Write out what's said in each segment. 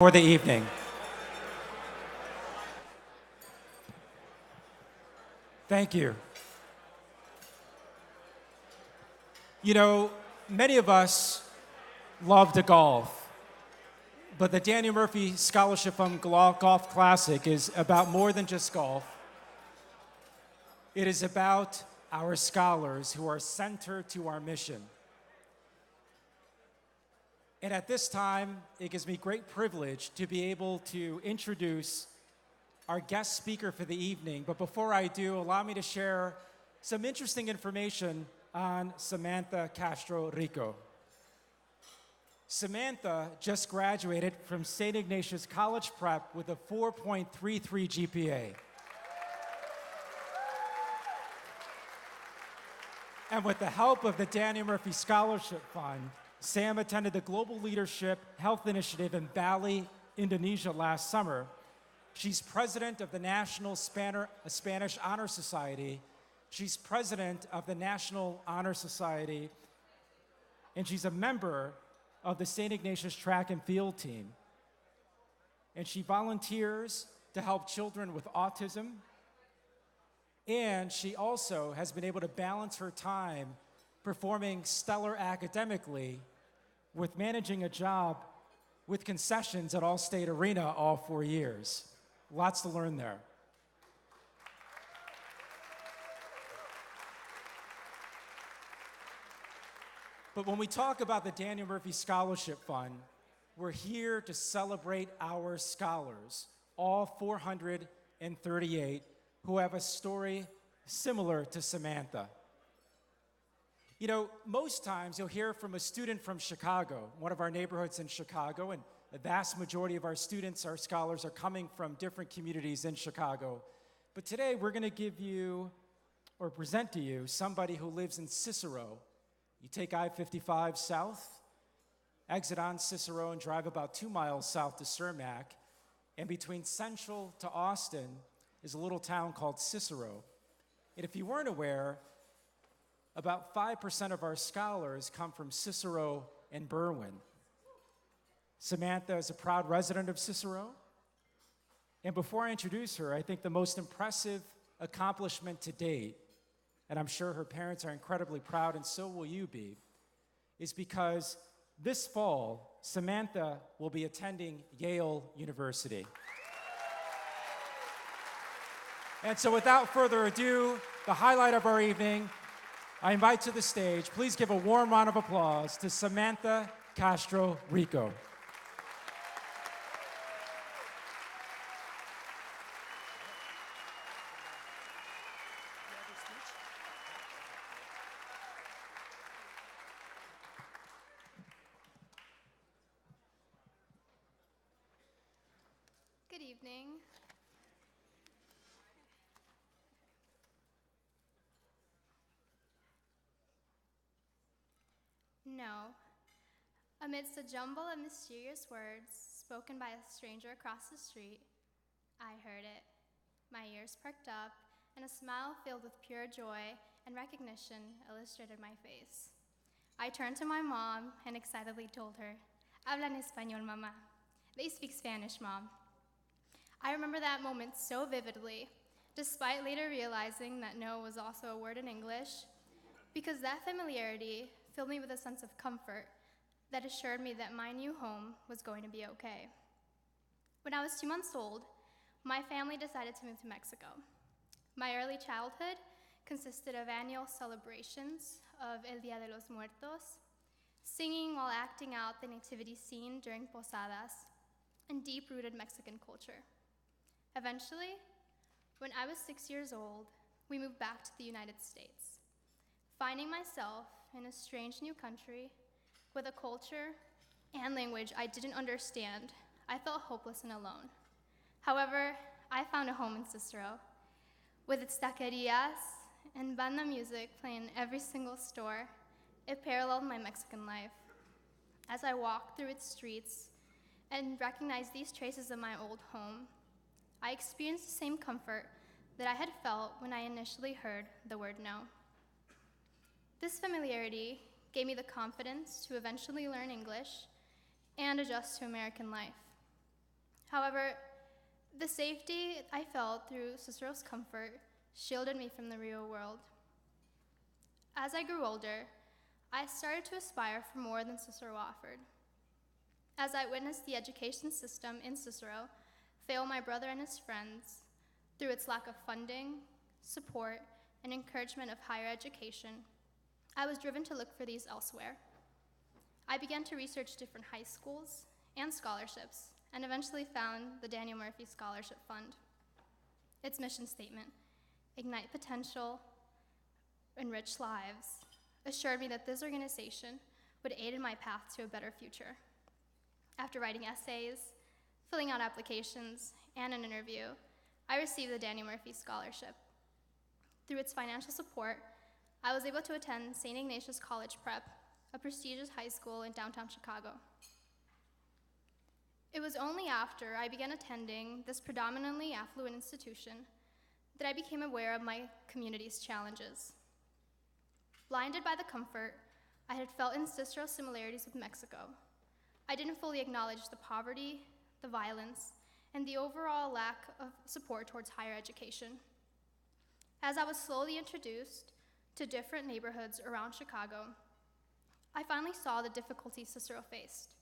For the evening. Thank you. You know, many of us love to golf, but the Daniel Murphy Scholarship Fund Golf Classic is about more than just golf. It is about our scholars who are centered to our mission. And at this time, it gives me great privilege to be able to introduce our guest speaker for the evening. But before I do, allow me to share some interesting information on Samantha Castro-Rico. Samantha just graduated from St. Ignatius College Prep with a 4.33 GPA. And with the help of the Daniel Murphy Scholarship Fund, Sam attended the Global Leadership Health Initiative in Bali, Indonesia last summer. She's president of the National Spanish Honor Society. She's president of the National Honor Society, and she's a member of the St. Ignatius Track and Field team. And she volunteers to help children with autism, and she also has been able to balance her time performing stellar academically with managing a job with concessions at Allstate Arena all 4 years. Lots to learn there. But when we talk about the Daniel Murphy Scholarship Fund, we're here to celebrate our scholars, all 438 who have a story similar to Samantha. You know, most times you'll hear from a student from Chicago, one of our neighborhoods in Chicago, and the vast majority of our students, our scholars, are coming from different communities in Chicago. But today we're going to give you, or present to you, somebody who lives in Cicero. You take I-55 south, exit on Cicero, and drive about 2 miles south to Cermak. And between Central to Austin is a little town called Cicero. And if you weren't aware, about 5% of our scholars come from Cicero and Berwyn. Samantha is a proud resident of Cicero. And before I introduce her, I think the most impressive accomplishment to date, and I'm sure her parents are incredibly proud, and so will you be, is because this fall, Samantha will be attending Yale University. And so without further ado, the highlight of our evening, I invite to the stage, please give a warm round of applause to Samantha Castro-Rico. Good evening. No. Amidst a jumble of mysterious words spoken by a stranger across the street, I heard it. My ears perked up, and a smile filled with pure joy and recognition illustrated my face. I turned to my mom and excitedly told her, "Hablan español, mamá." They speak Spanish, Mom. I remember that moment so vividly, despite later realizing that no was also a word in English, because that familiarity filled me with a sense of comfort that assured me that my new home was going to be okay. When I was 2 months old, my family decided to move to Mexico. My early childhood consisted of annual celebrations of El Día de los Muertos, singing while acting out the nativity scene during posadas, and deep-rooted Mexican culture. Eventually, when I was 6 years old, we moved back to the United States. Finding myself in a strange new country with a culture and language I didn't understand, I felt hopeless and alone. However, I found a home in Cicero. With its taquerias and banda music playing in every single store, it paralleled my Mexican life. As I walked through its streets and recognized these traces of my old home, I experienced the same comfort that I had felt when I initially heard the word no. This familiarity gave me the confidence to eventually learn English and adjust to American life. However, the safety I felt through Cicero's comfort shielded me from the real world. As I grew older, I started to aspire for more than Cicero offered. As I witnessed the education system in Cicero fail my brother and his friends through its lack of funding, support, and encouragement of higher education, I was driven to look for these elsewhere. I began to research different high schools and scholarships, and eventually found the Daniel Murphy Scholarship Fund. Its mission statement, "Ignite potential, enrich lives," assured me that this organization would aid in my path to a better future. After writing essays, filling out applications, and an interview, I received the Daniel Murphy Scholarship. Through its financial support, I was able to attend St. Ignatius College Prep, a prestigious high school in downtown Chicago. It was only after I began attending this predominantly affluent institution that I became aware of my community's challenges. Blinded by the comfort I had felt in Cicero's similarities with Mexico, I didn't fully acknowledge the poverty, the violence, and the overall lack of support towards higher education. As I was slowly introduced to different neighborhoods around Chicago, I finally saw the difficulties Cicero faced.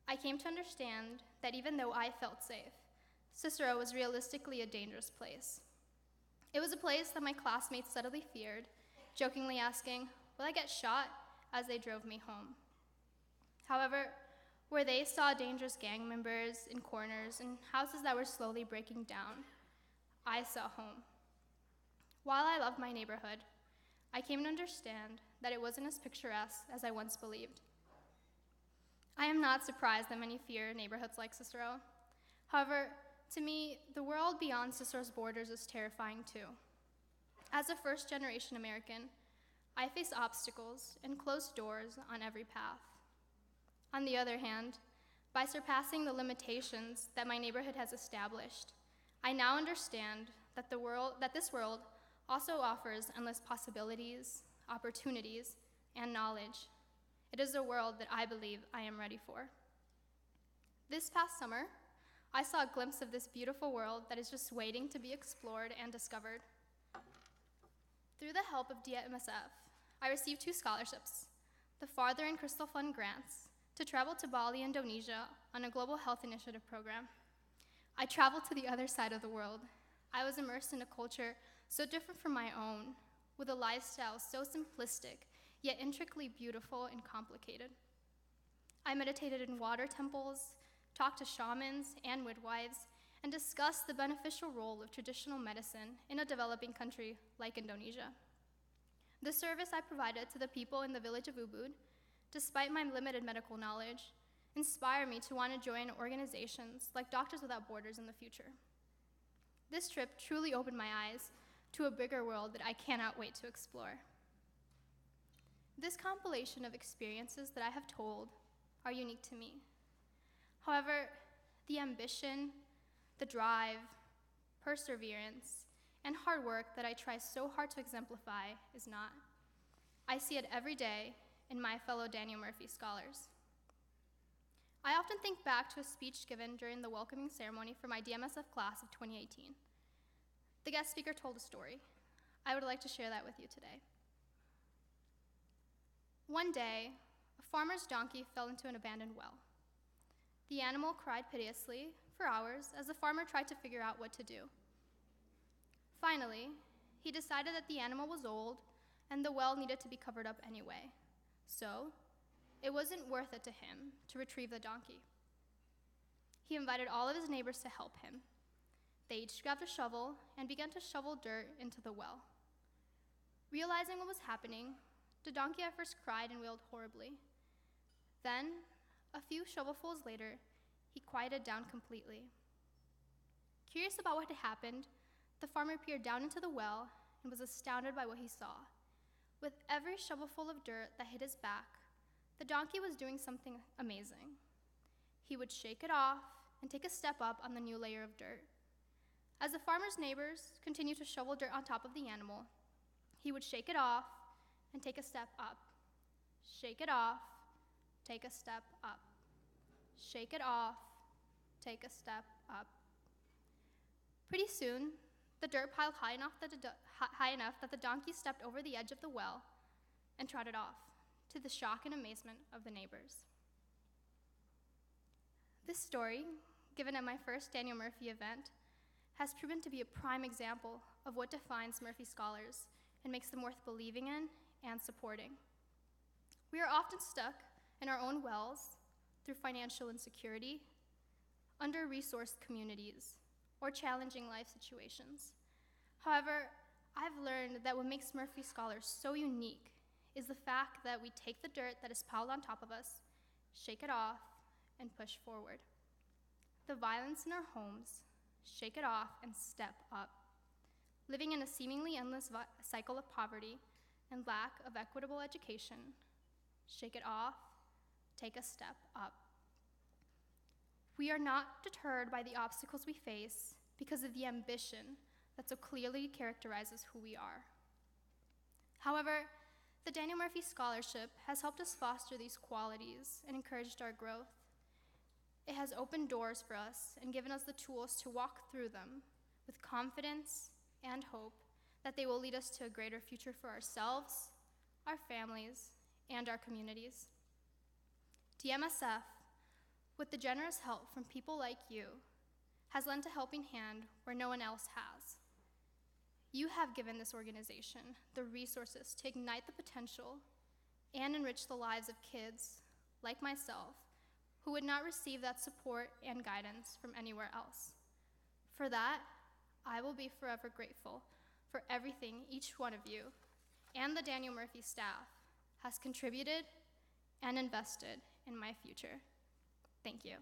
I came to understand that even though I felt safe, Cicero was realistically a dangerous place. It was a place that my classmates subtly feared, jokingly asking, "Will I get shot?" as they drove me home. However, where they saw dangerous gang members in corners and houses that were slowly breaking down, I saw home. While I loved my neighborhood, I came to understand that it wasn't as picturesque as I once believed. I am not surprised that many fear neighborhoods like Cicero. However, to me, the world beyond Cicero's borders is terrifying too. As a first-generation American, I face obstacles and closed doors on every path. On the other hand, by surpassing the limitations that my neighborhood has established, I now understand that this world also offers endless possibilities, opportunities, and knowledge. It is a world that I believe I am ready for. This past summer, I saw a glimpse of this beautiful world that is just waiting to be explored and discovered. Through the help of DMSF, I received 2 scholarships, the Farther and Crystal Fund grants, to travel to Bali, Indonesia on a global health initiative program. I traveled to the other side of the world. I was immersed in a culture so different from my own, with a lifestyle so simplistic, yet intricately beautiful and complicated. I meditated in water temples, talked to shamans and midwives, and discussed the beneficial role of traditional medicine in a developing country like Indonesia. The service I provided to the people in the village of Ubud, despite my limited medical knowledge, inspired me to want to join organizations like Doctors Without Borders in the future. This trip truly opened my eyes to a bigger world that I cannot wait to explore. This compilation of experiences that I have told are unique to me. However, the ambition, the drive, perseverance, and hard work that I try so hard to exemplify is not. I see it every day in my fellow Daniel Murphy scholars. I often think back to a speech given during the welcoming ceremony for my DMSF class of 2018. The guest speaker told a story. I would like to share that with you today. One day, a farmer's donkey fell into an abandoned well. The animal cried piteously for hours as the farmer tried to figure out what to do. Finally, he decided that the animal was old and the well needed to be covered up anyway. So, it wasn't worth it to him to retrieve the donkey. He invited all of his neighbors to help him. They each grabbed a shovel and began to shovel dirt into the well. Realizing what was happening, the donkey at first cried and wailed horribly. Then, a few shovelfuls later, he quieted down completely. Curious about what had happened, the farmer peered down into the well and was astounded by what he saw. With every shovelful of dirt that hit his back, the donkey was doing something amazing. He would shake it off and take a step up on the new layer of dirt. As the farmer's neighbors continued to shovel dirt on top of the animal, he would shake it off and take a step up. Shake it off, take a step up. Shake it off, take a step up. Pretty soon, the dirt piled high enough that the donkey stepped over the edge of the well and trotted off, to the shock and amazement of the neighbors. This story, given at my first Daniel Murphy event, has proven to be a prime example of what defines Murphy Scholars and makes them worth believing in and supporting. We are often stuck in our own wells through financial insecurity, under-resourced communities, or challenging life situations. However, I've learned that what makes Murphy Scholars so unique is the fact that we take the dirt that is piled on top of us, shake it off, and push forward. The violence in our homes, shake it off and step up. Living in a seemingly endless cycle of poverty and lack of equitable education, shake it off, take a step up. We are not deterred by the obstacles we face because of the ambition that so clearly characterizes who we are. However, the Daniel Murphy Scholarship has helped us foster these qualities and encouraged our growth. It has opened doors for us and given us the tools to walk through them with confidence and hope that they will lead us to a greater future for ourselves, our families, and our communities. DMSF, with the generous help from people like you, has lent a helping hand where no one else has. You have given this organization the resources to ignite the potential and enrich the lives of kids like myself who would not receive that support and guidance from anywhere else. For that, I will be forever grateful for everything each one of you and the Daniel Murphy staff has contributed and invested in my future. Thank you.